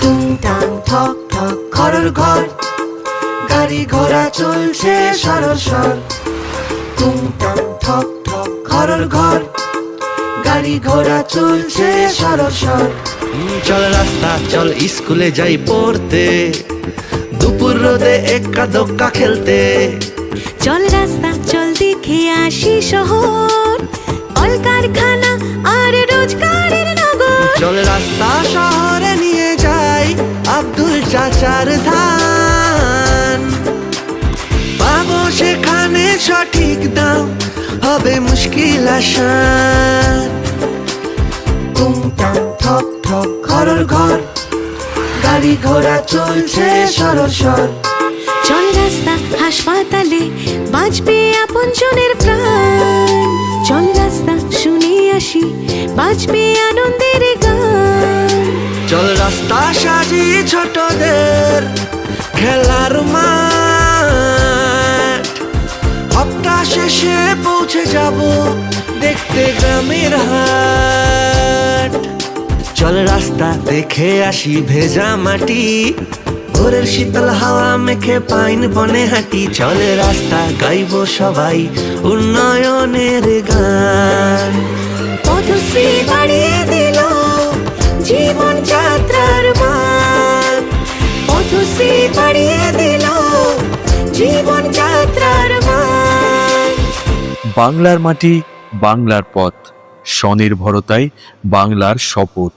টুংটাং ঠক ঠক ঘরের ঘর, গাড়ি ঘোড়া চলছে সরসর। টুংটাং ঠক ঠক ঘরের ঘর, গাড়ি ঘোড়া চলছে সরসর। চল রাস্তা চল স্কুলে যাই পড়তে, দুপুর রোদে এক্কা দোক্কা খেলতে। চল রাস্তা চল দেখে আসি শহর, কলকারখানা আর রোজগারের নগর। চল রাস্তা শহরে নিয়ে যাই আব্দুল চাচার ধান, পাবো সেখানে সঠিক দাম, হবে মুশকিল আসান। টুংটাং ঠক ঠক ঘরের ঘর, গাড়ি ঘোড়া চলছে সরসর। চল রাস্তা হাসপাতালে বাঁচবে আপনজনের প্রাণ। চল রাস্তা শুনে আসি বাঁচবে আনন্দের গান। চল রাস্তা সাজি ছোটদের খেলার মাঠ, হপ্তা শেষে পৌঁছে যাব দেখতে গ্রামের হাট। চল রাস্তা দেখে আসি ভেজা মাটি, ভোরের শীতল হাওয়া মেখে পাইন বনে হাঁটি। চল রাস্তা গাইবো সবাই উন্নয়নের গান। পথশ্রী বাড়িয়ে দিল জীবন যাত্রার মান। পথশ্রী বাড়িয়ে দিল জীবন যাত্রার মান। বাংলার মাটি, বাংলার পথ, স্বনির্ভরতাই বাংলার শপথ।